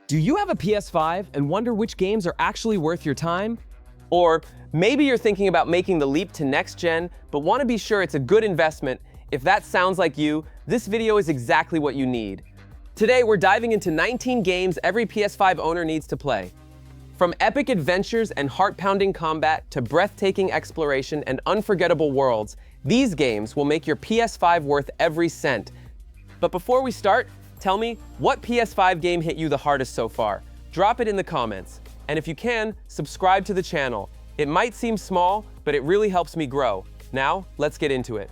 Do you have a PS5 and wonder which games are actually worth your time? Or maybe you're thinking about making the leap to next gen, but want to be sure it's a good investment. If that sounds like you, this video is exactly what you need. Today, we're diving into 19 games every PS5 owner needs to play. From epic adventures and heart-pounding combat to breathtaking exploration and unforgettable worlds, these games will make your PS5 worth every cent. But before we start, tell me, what PS5 game hit you the hardest so far? Drop it in the comments. And if you can, subscribe to the channel. It might seem small, but it really helps me grow. Now, let's get into it.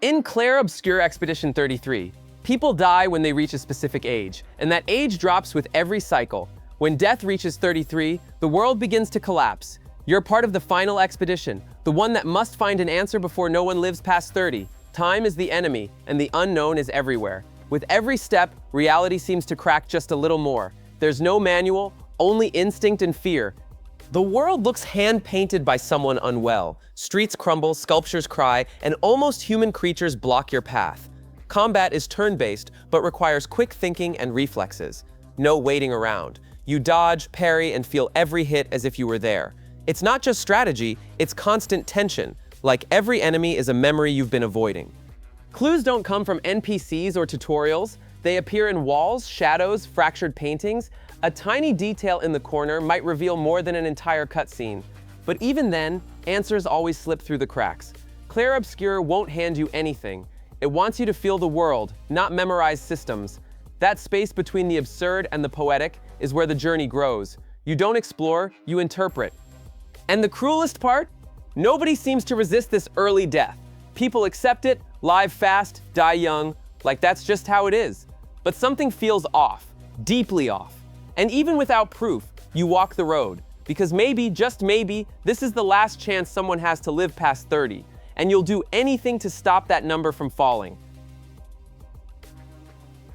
In Clair Obscur Expedition 33, people die when they reach a specific age, and that age drops with every cycle. When death reaches 33, the world begins to collapse. You're part of the final expedition, the one that must find an answer before no one lives past 30. Time is the enemy, and the unknown is everywhere. With every step, reality seems to crack just a little more. There's no manual, only instinct and fear. The world looks hand-painted by someone unwell. Streets crumble, sculptures cry, and almost human creatures block your path. Combat is turn-based, but requires quick thinking and reflexes. No waiting around. You dodge, parry, and feel every hit as if you were there. It's not just strategy, it's constant tension. Like every enemy is a memory you've been avoiding. Clues don't come from NPCs or tutorials. They appear in walls, shadows, fractured paintings. A tiny detail in the corner might reveal more than an entire cutscene. But even then, answers always slip through the cracks. Clair Obscur won't hand you anything. It wants you to feel the world, not memorize systems. That space between the absurd and the poetic is where the journey grows. You don't explore, you interpret. And the cruelest part? Nobody seems to resist this early death. People accept it, live fast, die young, like that's just how it is. But something feels off, deeply off. And even without proof, you walk the road. Because maybe, just maybe, this is the last chance someone has to live past 30. And you'll do anything to stop that number from falling.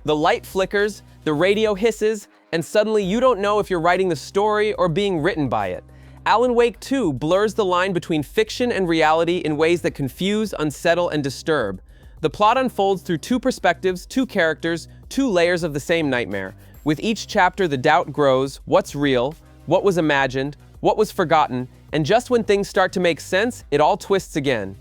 The light flickers, the radio hisses, and suddenly you don't know if you're writing the story or being written by it. Alan Wake 2 blurs the line between fiction and reality in ways that confuse, unsettle, and disturb. The plot unfolds through two perspectives, two characters, two layers of the same nightmare. With each chapter, the doubt grows: what's real, what was imagined, what was forgotten, and just when things start to make sense, it all twists again.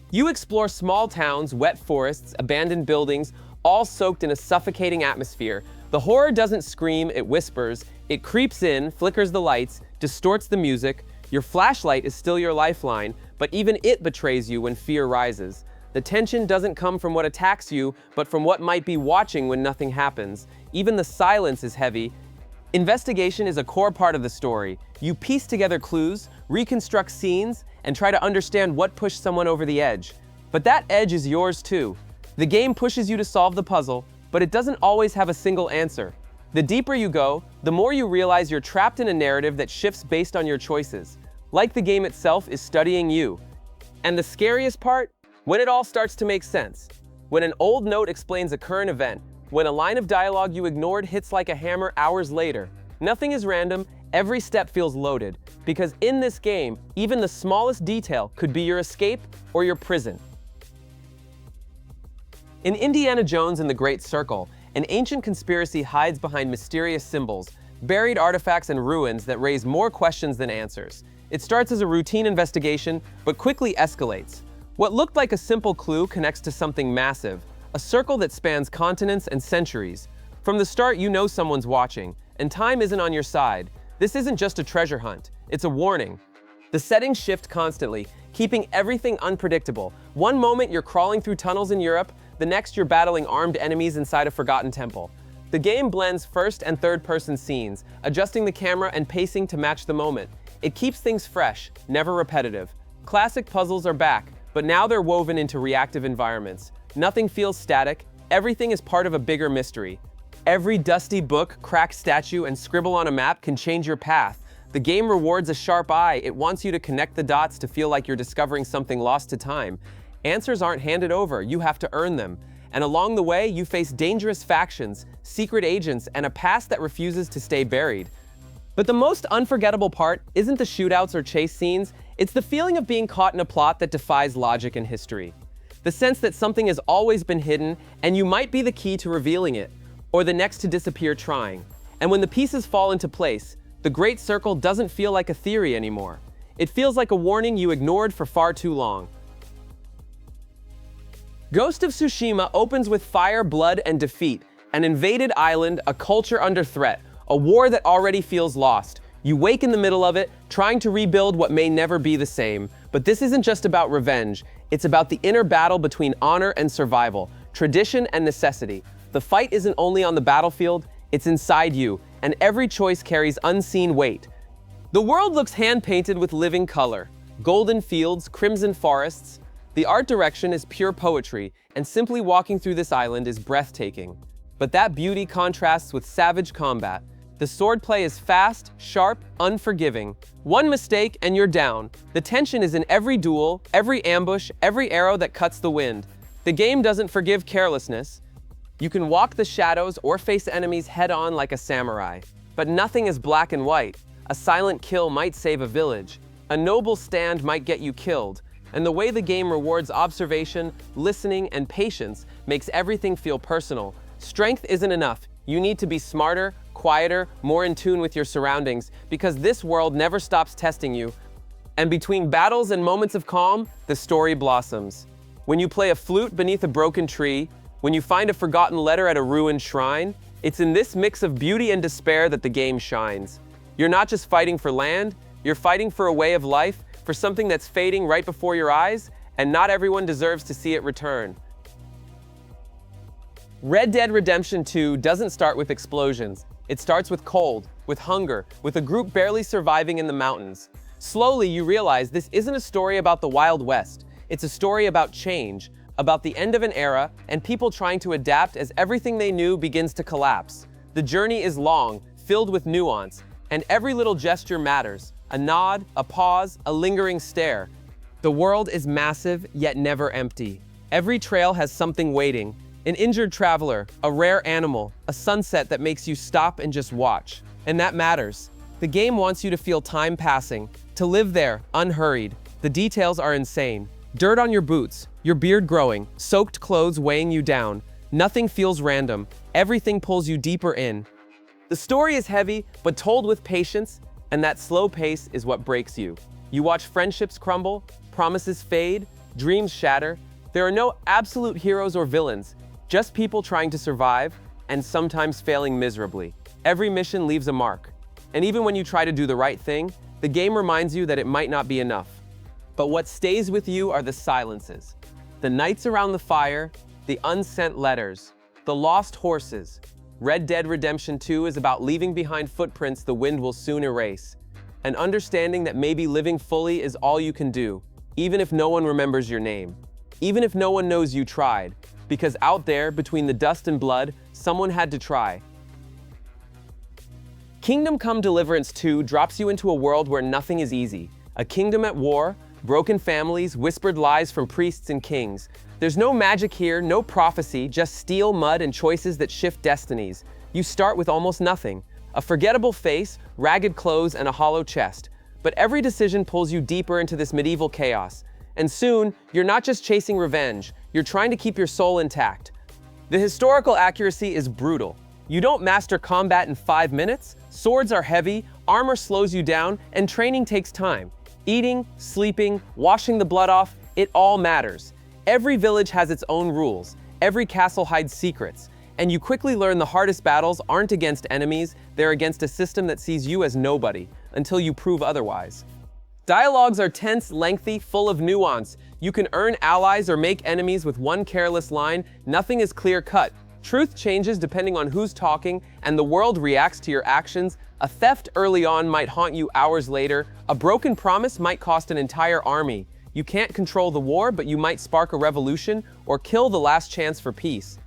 You explore small towns, wet forests, abandoned buildings, all soaked in a suffocating atmosphere. The horror doesn't scream, it whispers. It creeps in, flickers the lights, distorts the music. Your flashlight is still your lifeline, but even it betrays you when fear rises. The tension doesn't come from what attacks you, but from what might be watching when nothing happens. Even the silence is heavy. Investigation is a core part of the story. You piece together clues, reconstruct scenes, and try to understand what pushed someone over the edge. But that edge is yours too. The game pushes you to solve the puzzle, but it doesn't always have a single answer. The deeper you go, the more you realize you're trapped in a narrative that shifts based on your choices. Like the game itself is studying you. And the scariest part? When it all starts to make sense. When an old note explains a current event. When a line of dialogue you ignored hits like a hammer hours later. Nothing is random, every step feels loaded. Because in this game, even the smallest detail could be your escape or your prison. In Indiana Jones and the Great Circle, an ancient conspiracy hides behind mysterious symbols, buried artifacts and ruins that raise more questions than answers. It starts as a routine investigation, but quickly escalates. What looked like a simple clue connects to something massive, a circle that spans continents and centuries. From the start, you know someone's watching, and time isn't on your side. This isn't just a treasure hunt, it's a warning. The settings shift constantly, keeping everything unpredictable. One moment you're crawling through tunnels in Europe, the next you're battling armed enemies inside a forgotten temple. The game blends first and third-person scenes, adjusting the camera and pacing to match the moment. It keeps things fresh, never repetitive. Classic puzzles are back, but now they're woven into reactive environments. Nothing feels static, everything is part of a bigger mystery. Every dusty book, cracked statue, and scribble on a map can change your path. The game rewards a sharp eye. It wants you to connect the dots to feel like you're discovering something lost to time. Answers aren't handed over, you have to earn them. And along the way, you face dangerous factions, secret agents, and a past that refuses to stay buried. But the most unforgettable part isn't the shootouts or chase scenes, it's the feeling of being caught in a plot that defies logic and history. The sense that something has always been hidden, and you might be the key to revealing it. or the next to disappear trying. And when the pieces fall into place, the Great Circle doesn't feel like a theory anymore. It feels like a warning you ignored for far too long. Ghost of Tsushima opens with fire, blood, and defeat. An invaded island, a culture under threat, a war that already feels lost. You wake in the middle of it, trying to rebuild what may never be the same. But this isn't just about revenge. It's about the inner battle between honor and survival, tradition and necessity. The fight isn't only on the battlefield, it's inside you, and every choice carries unseen weight. The world looks hand-painted with living color. Golden fields, crimson forests. The art direction is pure poetry, and simply walking through this island is breathtaking. But that beauty contrasts with savage combat. The swordplay is fast, sharp, unforgiving. One mistake and you're down. The tension is in every duel, every ambush, every arrow that cuts the wind. The game doesn't forgive carelessness. You can walk the shadows or face enemies head-on like a samurai. But nothing is black and white. A silent kill might save a village. A noble stand might get you killed. And the way the game rewards observation, listening, and patience makes everything feel personal. Strength isn't enough. You need to be smarter, quieter, more in tune with your surroundings, because this world never stops testing you. And between battles and moments of calm, the story blossoms. When you play a flute beneath a broken tree, when you find a forgotten letter at a ruined shrine, it's in this mix of beauty and despair that the game shines. You're not just fighting for land, you're fighting for a way of life, for something that's fading right before your eyes, and not everyone deserves to see it return. Red Dead Redemption 2 doesn't start with explosions. It starts with cold, with hunger, with a group barely surviving in the mountains. Slowly, you realize this isn't a story about the Wild West. It's a story about change, about the end of an era, and people trying to adapt as everything they knew begins to collapse. The journey is long, filled with nuance, and every little gesture matters. A nod, a pause, a lingering stare. The world is massive, yet never empty. Every trail has something waiting. An injured traveler, a rare animal, a sunset that makes you stop and just watch. And that matters. The game wants you to feel time passing, to live there, unhurried. The details are insane. Dirt on your boots, your beard growing, soaked clothes weighing you down. Nothing feels random. Everything pulls you deeper in. The story is heavy, but told with patience, and that slow pace is what breaks you. You watch friendships crumble, promises fade, dreams shatter. There are no absolute heroes or villains, just people trying to survive, and sometimes failing miserably. Every mission leaves a mark. And even when you try to do the right thing, the game reminds you that it might not be enough. But what stays with you are the silences. The nights around the fire, the unsent letters, the lost horses. Red Dead Redemption 2 is about leaving behind footprints the wind will soon erase, and understanding that maybe living fully is all you can do, even if no one remembers your name, even if no one knows you tried, because out there, between the dust and blood, someone had to try. Kingdom Come Deliverance 2 drops you into a world where nothing is easy. A kingdom at war, broken families, whispered lies from priests and kings. There's no magic here, no prophecy, just steel, mud, and choices that shift destinies. You start with almost nothing. A forgettable face, ragged clothes, and a hollow chest. But every decision pulls you deeper into this medieval chaos. And soon, you're not just chasing revenge, you're trying to keep your soul intact. The historical accuracy is brutal. You don't master combat in 5 minutes, swords are heavy, armor slows you down, and training takes time. Eating, sleeping, washing the blood off, it all matters. Every village has its own rules, every castle hides secrets, and you quickly learn the hardest battles aren't against enemies, they're against a system that sees you as nobody, until you prove otherwise. Dialogues are tense, lengthy, full of nuance. You can earn allies or make enemies with one careless line. Nothing is clear-cut. Truth changes depending on who's talking, and the world reacts to your actions. A theft early on might haunt you hours later. A broken promise might cost an entire army. You can't control the war, but you might spark a revolution or kill the last chance for peace.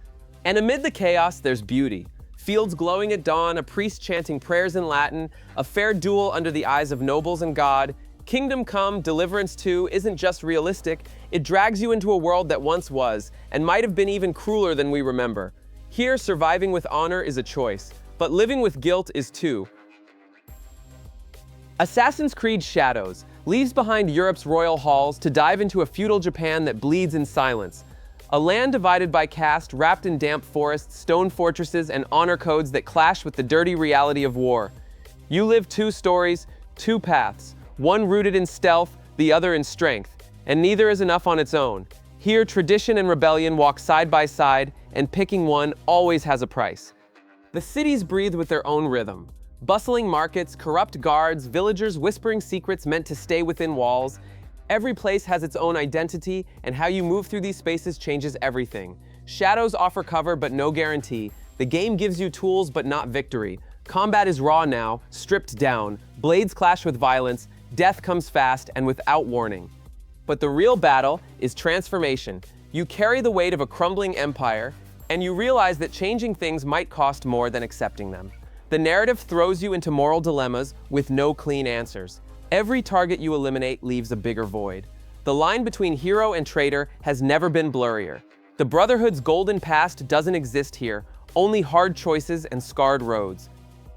And amid the chaos, there's beauty. Fields glowing at dawn, a priest chanting prayers in Latin, a fair duel under the eyes of nobles and God. Kingdom Come Deliverance 2 isn't just realistic, it drags you into a world that once was, and might have been even crueler than we remember. Here, surviving with honor is a choice, but living with guilt is too. Assassin's Creed Shadows leaves behind Europe's royal halls to dive into a feudal Japan that bleeds in silence. A land divided by caste, wrapped in damp forests, stone fortresses, and honor codes that clash with the dirty reality of war. You live two stories, two paths, one rooted in stealth, the other in strength, and neither is enough on its own. Here, tradition and rebellion walk side by side, and picking one always has a price. The cities breathe with their own rhythm. Bustling markets, corrupt guards, villagers whispering secrets meant to stay within walls. Every place has its own identity, and how you move through these spaces changes everything. Shadows offer cover, but no guarantee. The game gives you tools, but not victory. Combat is raw now, stripped down. Blades clash with violence. Death comes fast and without warning. But the real battle is transformation. You carry the weight of a crumbling empire, and you realize that changing things might cost more than accepting them. The narrative throws you into moral dilemmas with no clean answers. Every target you eliminate leaves a bigger void. The line between hero and traitor has never been blurrier. The Brotherhood's golden past doesn't exist here, only hard choices and scarred roads.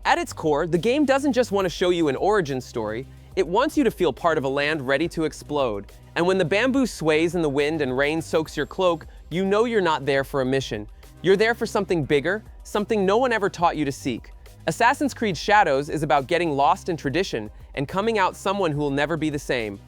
At its core, the game doesn't just want to show you an origin story, it wants you to feel part of a land ready to explode. And when the bamboo sways in the wind and rain soaks your cloak, you know you're not there for a mission. You're there for something bigger, something no one ever taught you to seek. Assassin's Creed Shadows is about getting lost in tradition and coming out someone who will never be the same.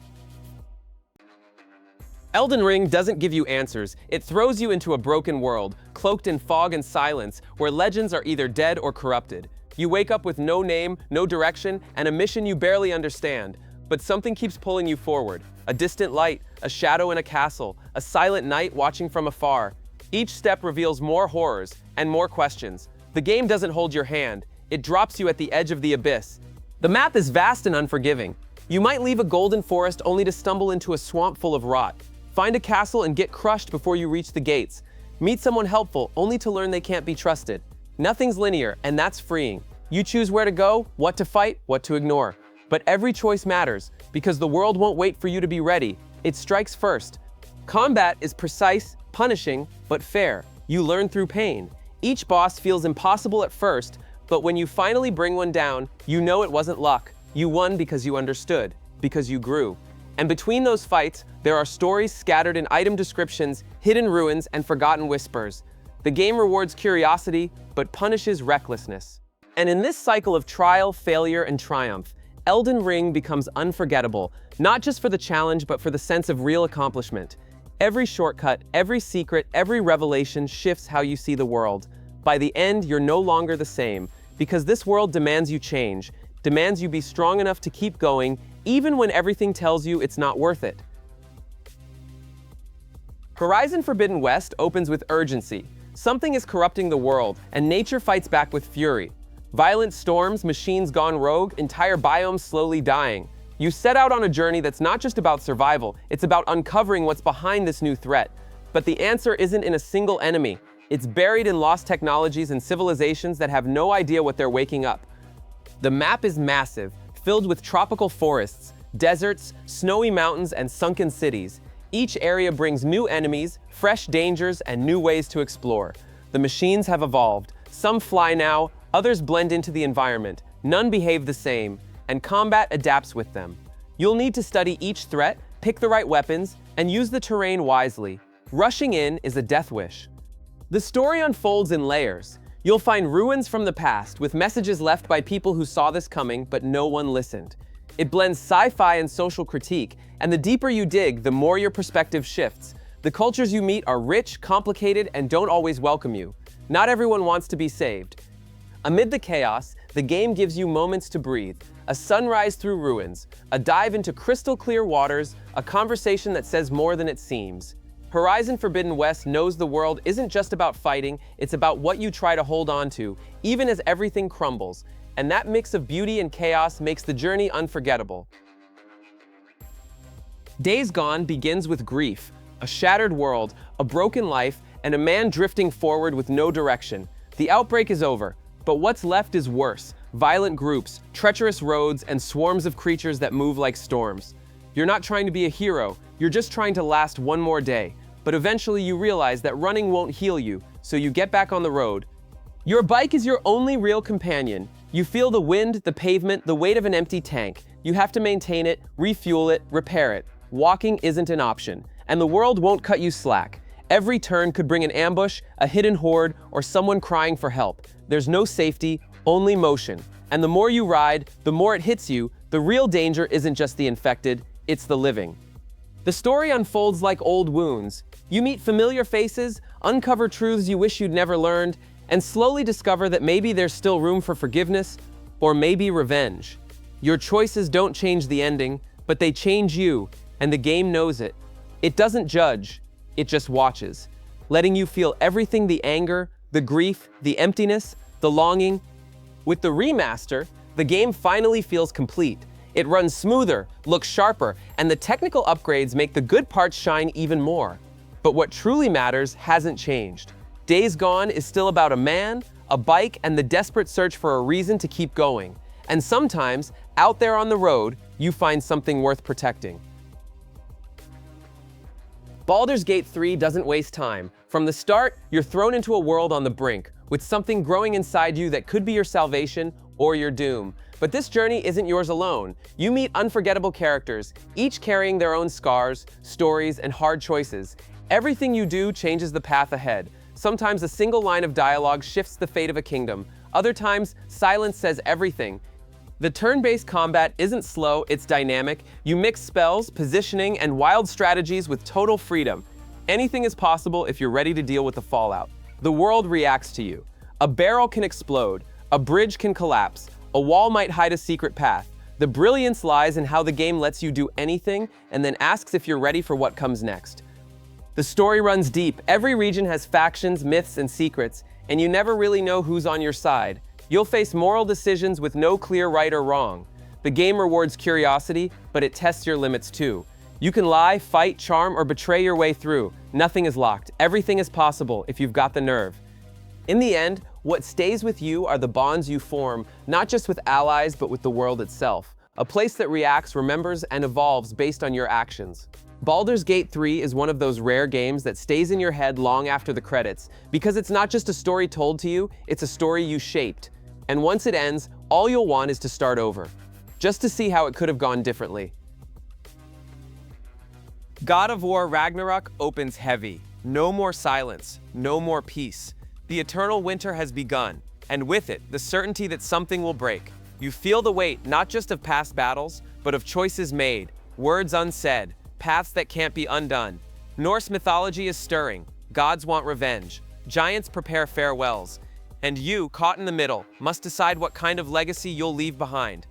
Elden Ring doesn't give you answers, it throws you into a broken world, cloaked in fog and silence, where legends are either dead or corrupted. You wake up with no name, no direction, and a mission you barely understand. But something keeps pulling you forward. A distant light, a shadow in a castle, a silent night watching from afar. Each step reveals more horrors and more questions. The game doesn't hold your hand, it drops you at the edge of the abyss. The map is vast and unforgiving. You might leave a golden forest only to stumble into a swamp full of rot. Find a castle and get crushed before you reach the gates. Meet someone helpful only to learn they can't be trusted. Nothing's linear, and that's freeing. You choose where to go, what to fight, what to ignore. But every choice matters, because the world won't wait for you to be ready. It strikes first. Combat is precise, punishing, but fair. You learn through pain. Each boss feels impossible at first, but when you finally bring one down, you know it wasn't luck. You won because you understood, because you grew. And between those fights, there are stories scattered in item descriptions, hidden ruins, and forgotten whispers. The game rewards curiosity, but punishes recklessness. And in this cycle of trial, failure, and triumph, Elden Ring becomes unforgettable, not just for the challenge, but for the sense of real accomplishment. Every shortcut, every secret, every revelation shifts how you see the world. By the end, you're no longer the same, because this world demands you change, demands you be strong enough to keep going, even when everything tells you it's not worth it. Horizon Forbidden West opens with urgency. Something is corrupting the world, and nature fights back with fury. Violent storms, machines gone rogue, entire biomes slowly dying. You set out on a journey that's not just about survival, it's about uncovering what's behind this new threat. But the answer isn't in a single enemy. It's buried in lost technologies and civilizations that have no idea what they're waking up. The map is massive, filled with tropical forests, deserts, snowy mountains, and sunken cities. Each area brings new enemies, fresh dangers, and new ways to explore. The machines have evolved. Some fly now, others blend into the environment. None behave the same, and combat adapts with them. You'll need to study each threat, pick the right weapons, and use the terrain wisely. Rushing in is a death wish. The story unfolds in layers. You'll find ruins from the past with messages left by people who saw this coming, but no one listened. It blends sci-fi and social critique, and the deeper you dig, the more your perspective shifts. The cultures you meet are rich, complicated, and don't always welcome you. Not everyone wants to be saved. Amid the chaos, the game gives you moments to breathe. A sunrise through ruins, a dive into crystal clear waters, a conversation that says more than it seems. Horizon Forbidden West knows the world isn't just about fighting, it's about what you try to hold on to, even as everything crumbles. And that mix of beauty and chaos makes the journey unforgettable. Days Gone begins with grief, a shattered world, a broken life, and a man drifting forward with no direction. The outbreak is over, but what's left is worse. Violent groups, treacherous roads, and swarms of creatures that move like storms. You're not trying to be a hero, you're just trying to last one more day. But eventually you realize that running won't heal you, so you get back on the road. Your bike is your only real companion. You feel the wind, the pavement, the weight of an empty tank. You have to maintain it, refuel it, repair it. Walking isn't an option, and the world won't cut you slack. Every turn could bring an ambush, a hidden horde, or someone crying for help. There's no safety, only motion. And the more you ride, the more it hits you. The real danger isn't just the infected, it's the living. The story unfolds like old wounds. You meet familiar faces, uncover truths you wish you'd never learned, and slowly discover that maybe there's still room for forgiveness, or maybe revenge. Your choices don't change the ending, but they change you, and the game knows it. It doesn't judge, it just watches, letting you feel everything: the anger, the grief, the emptiness, the longing. With the remaster, the game finally feels complete. It runs smoother, looks sharper, and the technical upgrades make the good parts shine even more. But what truly matters hasn't changed. Days Gone is still about a man, a bike, and the desperate search for a reason to keep going. And sometimes, out there on the road, you find something worth protecting. Baldur's Gate 3 doesn't waste time. From the start, you're thrown into a world on the brink, with something growing inside you that could be your salvation or your doom. But this journey isn't yours alone. You meet unforgettable characters, each carrying their own scars, stories, and hard choices. Everything you do changes the path ahead. Sometimes a single line of dialogue shifts the fate of a kingdom. Other times, silence says everything. The turn-based combat isn't slow, it's dynamic. You mix spells, positioning, and wild strategies with total freedom. Anything is possible if you're ready to deal with the fallout. The world reacts to you. A barrel can explode, a bridge can collapse, a wall might hide a secret path. The brilliance lies in how the game lets you do anything and then asks if you're ready for what comes next. The story runs deep. Every region has factions, myths, and secrets, and you never really know who's on your side. You'll face moral decisions with no clear right or wrong. The game rewards curiosity, but it tests your limits too. You can lie, fight, charm, or betray your way through. Nothing is locked. Everything is possible if you've got the nerve. In the end, what stays with you are the bonds you form, not just with allies, but with the world itself. A place that reacts, remembers, and evolves based on your actions. Baldur's Gate 3 is one of those rare games that stays in your head long after the credits, because it's not just a story told to you, it's a story you shaped. And once it ends, all you'll want is to start over, just to see how it could have gone differently. God of War Ragnarök opens heavy. No more silence, no more peace. The eternal winter has begun, and with it, the certainty that something will break. You feel the weight not just of past battles, but of choices made, words unsaid, paths that can't be undone. Norse mythology is stirring. Gods want revenge. Giants prepare farewells. And you, caught in the middle, must decide what kind of legacy you'll leave behind.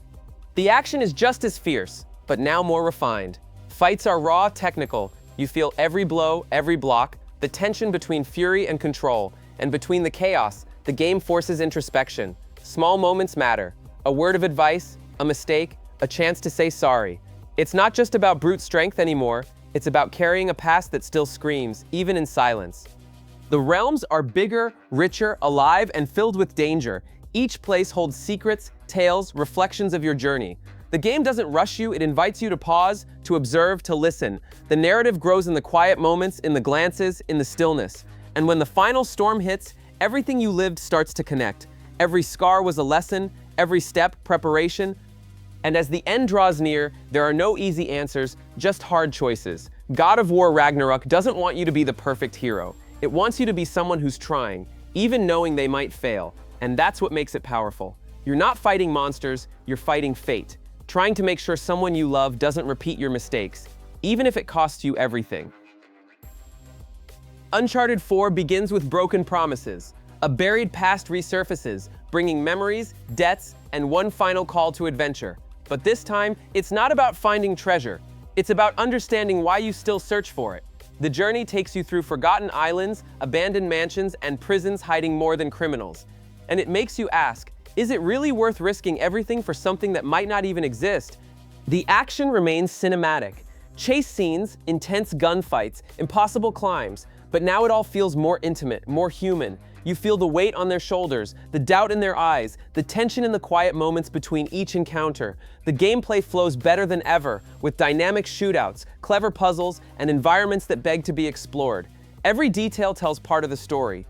The action is just as fierce, but now more refined. Fights are raw, technical. You feel every blow, every block, the tension between fury and control. And between the chaos, the game forces introspection. Small moments matter. A word of advice, a mistake, a chance to say sorry. It's not just about brute strength anymore, it's about carrying a past that still screams, even in silence. The realms are bigger, richer, alive, and filled with danger. Each place holds secrets, tales, reflections of your journey. The game doesn't rush you, it invites you to pause, to observe, to listen. The narrative grows in the quiet moments, in the glances, in the stillness. And when the final storm hits, everything you lived starts to connect. Every scar was a lesson, every step, preparation. And as the end draws near, there are no easy answers, just hard choices. God of War Ragnarök doesn't want you to be the perfect hero. It wants you to be someone who's trying, even knowing they might fail. And that's what makes it powerful. You're not fighting monsters, you're fighting fate. Trying to make sure someone you love doesn't repeat your mistakes, even if it costs you everything. Uncharted 4 begins with broken promises. A buried past resurfaces, bringing memories, debts, and one final call to adventure. But this time, it's not about finding treasure. It's about understanding why you still search for it. The journey takes you through forgotten islands, abandoned mansions, and prisons hiding more than criminals. And it makes you ask, is it really worth risking everything for something that might not even exist? The action remains cinematic. Chase scenes, intense gunfights, impossible climbs, but now it all feels more intimate, more human. You feel the weight on their shoulders, the doubt in their eyes, the tension in the quiet moments between each encounter. The gameplay flows better than ever, with dynamic shootouts, clever puzzles, and environments that beg to be explored. Every detail tells part of the story.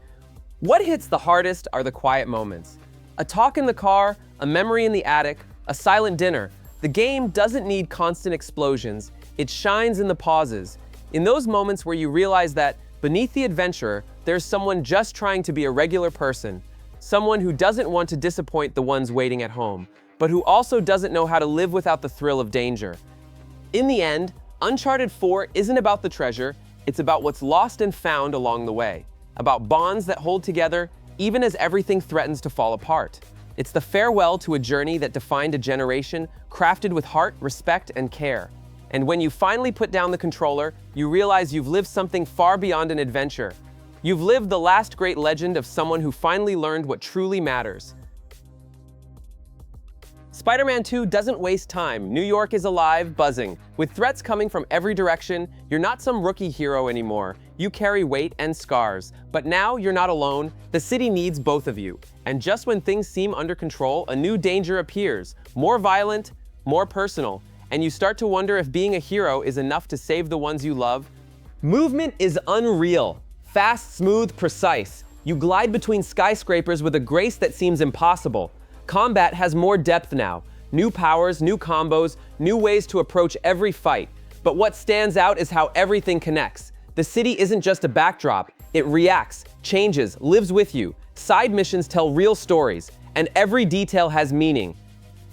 What hits the hardest are the quiet moments. A talk in the car, a memory in the attic, a silent dinner. The game doesn't need constant explosions. It shines in the pauses. In those moments where you realize that Beneath the adventurer, there's someone just trying to be a regular person, someone who doesn't want to disappoint the ones waiting at home, but who also doesn't know how to live without the thrill of danger. In the end, Uncharted 4 isn't about the treasure, it's about what's lost and found along the way, about bonds that hold together even as everything threatens to fall apart. It's the farewell to a journey that defined a generation, crafted with heart, respect, and care. And when you finally put down the controller, you realize you've lived something far beyond an adventure. You've lived the last great legend of someone who finally learned what truly matters. Spider-Man 2 doesn't waste time. New York is alive, buzzing. With threats coming from every direction, you're not some rookie hero anymore. You carry weight and scars. But now you're not alone. The city needs both of you. And just when things seem under control, a new danger appears. More violent, more personal. And you start to wonder if being a hero is enough to save the ones you love. Movement is unreal. Fast, smooth, precise. You glide between skyscrapers with a grace that seems impossible. Combat has more depth now. New powers, new combos, new ways to approach every fight. But what stands out is how everything connects. The city isn't just a backdrop. It reacts, changes, lives with you. Side missions tell real stories, and every detail has meaning.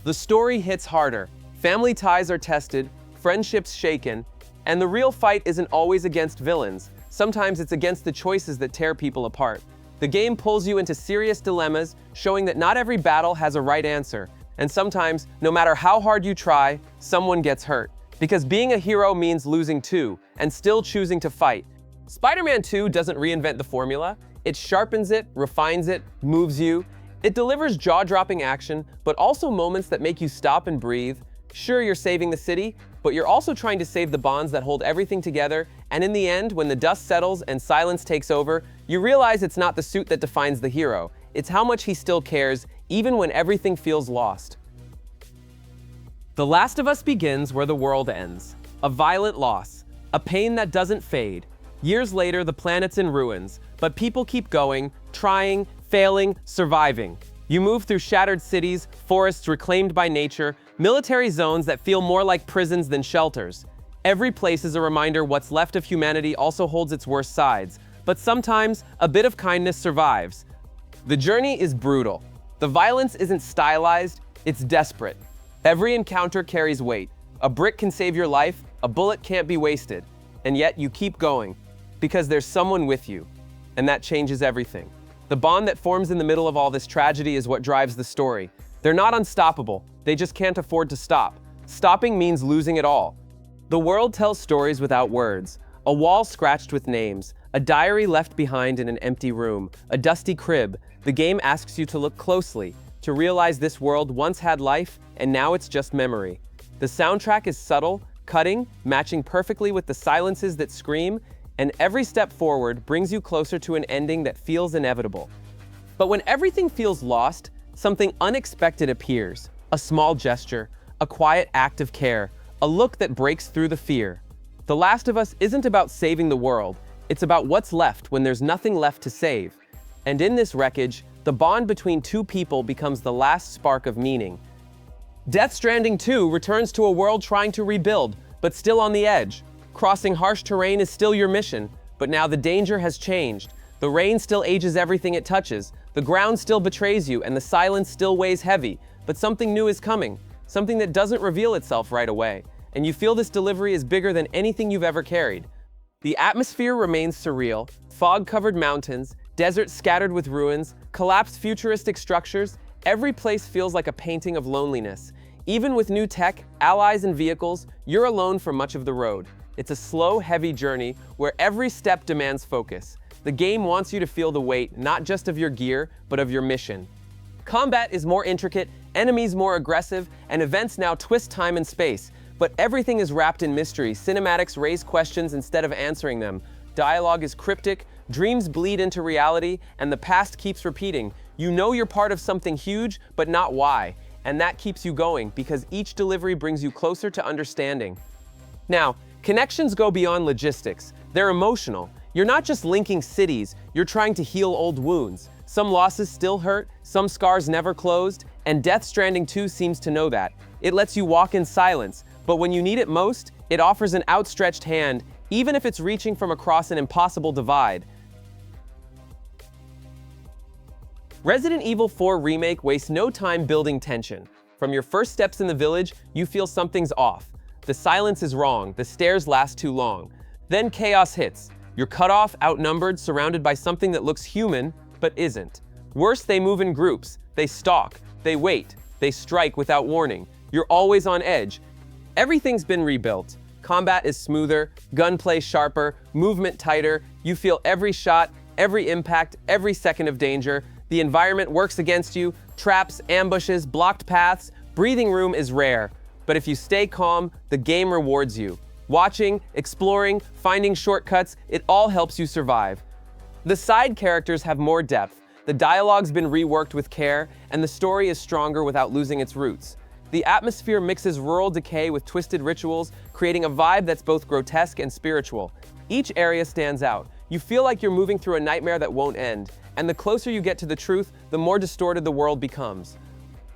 The story hits harder. Family ties are tested, friendships shaken, and the real fight isn't always against villains. Sometimes it's against the choices that tear people apart. The game pulls you into serious dilemmas, showing that not every battle has a right answer. And sometimes, no matter how hard you try, someone gets hurt. Because being a hero means losing too, and still choosing to fight. Spider-Man 2 doesn't reinvent the formula. It sharpens it, refines it, moves you. It delivers jaw-dropping action, but also moments that make you stop and breathe. Sure, you're saving the city, but you're also trying to save the bonds that hold everything together, and in the end, when the dust settles and silence takes over, you realize it's not the suit that defines the hero. It's how much he still cares, even when everything feels lost. The Last of Us begins where the world ends. A violent loss, a pain that doesn't fade. Years later, the planet's in ruins, but people keep going, trying, failing, surviving. You move through shattered cities, forests reclaimed by nature, military zones that feel more like prisons than shelters. Every place is a reminder what's left of humanity also holds its worst sides, but sometimes a bit of kindness survives. The journey is brutal. The violence isn't stylized, it's desperate. Every encounter carries weight. A brick can save your life, a bullet can't be wasted. And yet you keep going, because there's someone with you, and that changes everything. The bond that forms in the middle of all this tragedy is what drives the story. They're not unstoppable, they just can't afford to stop. Stopping means losing it all. The world tells stories without words. A wall scratched with names, a diary left behind in an empty room, a dusty crib. The game asks you to look closely, to realize this world once had life, and now it's just memory. The soundtrack is subtle, cutting, matching perfectly with the silences that scream, and every step forward brings you closer to an ending that feels inevitable. But when everything feels lost, something unexpected appears. A small gesture, a quiet act of care, a look that breaks through the fear. The Last of Us isn't about saving the world, it's about what's left when there's nothing left to save. And in this wreckage, the bond between two people becomes the last spark of meaning. Death Stranding 2 returns to a world trying to rebuild, but still on the edge. Crossing harsh terrain is still your mission, but now the danger has changed. The rain still ages everything it touches, the ground still betrays you, and the silence still weighs heavy. But something new is coming, something that doesn't reveal itself right away, and you feel this delivery is bigger than anything you've ever carried. The atmosphere remains surreal, fog-covered mountains, deserts scattered with ruins, collapsed futuristic structures. Every place feels like a painting of loneliness. Even with new tech, allies, and vehicles, you're alone for much of the road. It's a slow, heavy journey where every step demands focus. The game wants you to feel the weight, not just of your gear, but of your mission. Combat is more intricate, enemies more aggressive, and events now twist time and space. But everything is wrapped in mystery. Cinematics raise questions instead of answering them. Dialogue is cryptic, dreams bleed into reality, and the past keeps repeating. You know you're part of something huge, but not why. And that keeps you going, because each delivery brings you closer to understanding. Now, connections go beyond logistics. They're emotional. You're not just linking cities, you're trying to heal old wounds. Some losses still hurt, some scars never closed, and Death Stranding 2 seems to know that. It lets you walk in silence, but when you need it most, it offers an outstretched hand, even if it's reaching from across an impossible divide. Resident Evil 4 Remake wastes no time building tension. From your first steps in the village, you feel something's off. The silence is wrong, the stairs last too long. Then chaos hits. You're cut off, outnumbered, surrounded by something that looks human, but isn't. Worse, they move in groups. They stalk. They wait. They strike without warning. You're always on edge. Everything's been rebuilt. Combat is smoother, gunplay sharper, movement tighter. You feel every shot, every impact, every second of danger. The environment works against you. Traps, ambushes, blocked paths. Breathing room is rare. But if you stay calm, the game rewards you. Watching, exploring, finding shortcuts, it all helps you survive. The side characters have more depth. The dialogue's been reworked with care, and the story is stronger without losing its roots. The atmosphere mixes rural decay with twisted rituals, creating a vibe that's both grotesque and spiritual. Each area stands out. You feel like you're moving through a nightmare that won't end, and the closer you get to the truth, the more distorted the world becomes.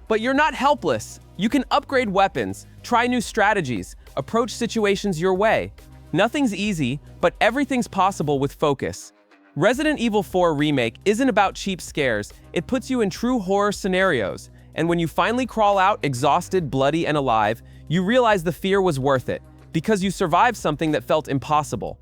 But you're not helpless. You can upgrade weapons, try new strategies, approach situations your way. Nothing's easy, but everything's possible with focus. Resident Evil 4 Remake isn't about cheap scares. It puts you in true horror scenarios. And when you finally crawl out, exhausted, bloody, and alive, you realize the fear was worth it, because you survived something that felt impossible.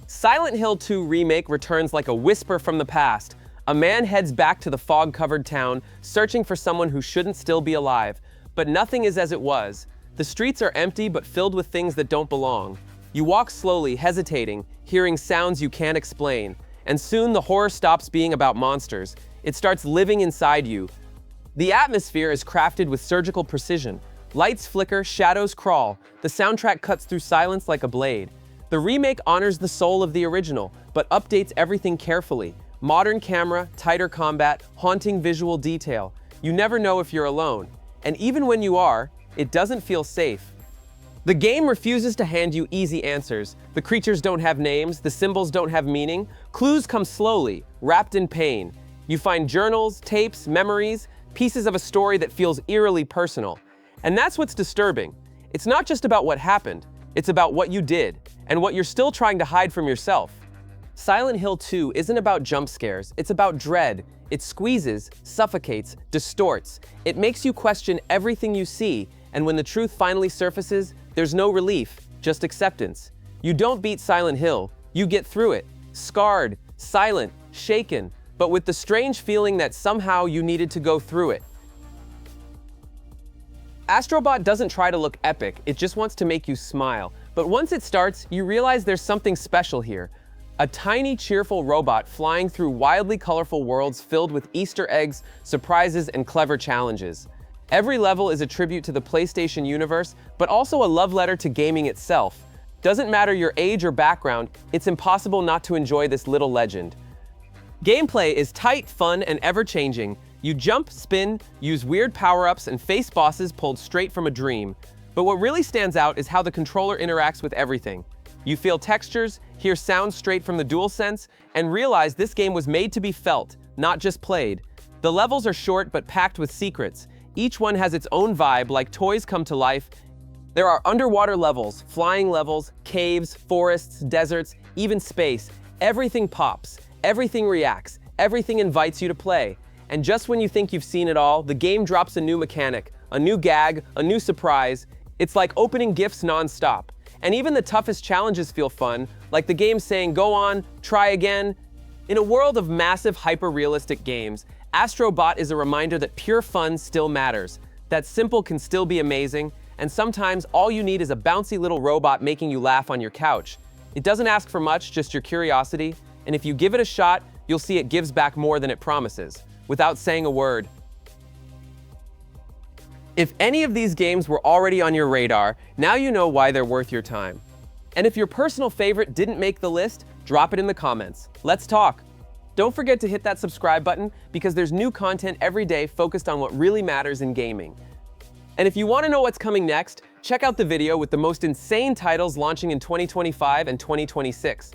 Silent Hill 2 Remake returns like a whisper from the past. A man heads back to the fog-covered town, searching for someone who shouldn't still be alive. But nothing is as it was. The streets are empty but filled with things that don't belong. You walk slowly, hesitating, hearing sounds you can't explain. And soon the horror stops being about monsters. It starts living inside you. The atmosphere is crafted with surgical precision. Lights flicker, shadows crawl. The soundtrack cuts through silence like a blade. The remake honors the soul of the original, but updates everything carefully. Modern camera, tighter combat, haunting visual detail. You never know if you're alone. And even when you are, it doesn't feel safe. The game refuses to hand you easy answers. The creatures don't have names, the symbols don't have meaning. Clues come slowly, wrapped in pain. You find journals, tapes, memories, pieces of a story that feels eerily personal. And that's what's disturbing. It's not just about what happened, it's about what you did, and what you're still trying to hide from yourself. Silent Hill 2 isn't about jump scares, it's about dread. It squeezes, suffocates, distorts. It makes you question everything you see, and when the truth finally surfaces, there's no relief, just acceptance. You don't beat Silent Hill, you get through it, scarred, silent, shaken, but with the strange feeling that somehow you needed to go through it. Astro Bot doesn't try to look epic, it just wants to make you smile. But once it starts, you realize there's something special here. A tiny, cheerful robot flying through wildly colorful worlds filled with Easter eggs, surprises, and clever challenges. Every level is a tribute to the PlayStation universe, but also a love letter to gaming itself. Doesn't matter your age or background, it's impossible not to enjoy this little legend. Gameplay is tight, fun, and ever-changing. You jump, spin, use weird power-ups, and face bosses pulled straight from a dream. But what really stands out is how the controller interacts with everything. You feel textures, hear sounds straight from the DualSense, and realize this game was made to be felt, not just played. The levels are short but packed with secrets. Each one has its own vibe, like toys come to life. There are underwater levels, flying levels, caves, forests, deserts, even space. Everything pops, everything reacts, everything invites you to play. And just when you think you've seen it all, the game drops a new mechanic, a new gag, a new surprise. It's like opening gifts non-stop. And even the toughest challenges feel fun, like the game saying, go on, try again. In a world of massive, hyper-realistic games, Astro Bot is a reminder that pure fun still matters, that simple can still be amazing, and sometimes all you need is a bouncy little robot making you laugh on your couch. It doesn't ask for much, just your curiosity, and if you give it a shot, you'll see it gives back more than it promises, without saying a word. If any of these games were already on your radar, now you know why they're worth your time. And if your personal favorite didn't make the list, drop it in the comments. Let's talk. Don't forget to hit that subscribe button because there's new content every day focused on what really matters in gaming. And if you want to know what's coming next, check out the video with the most insane titles launching in 2025 and 2026.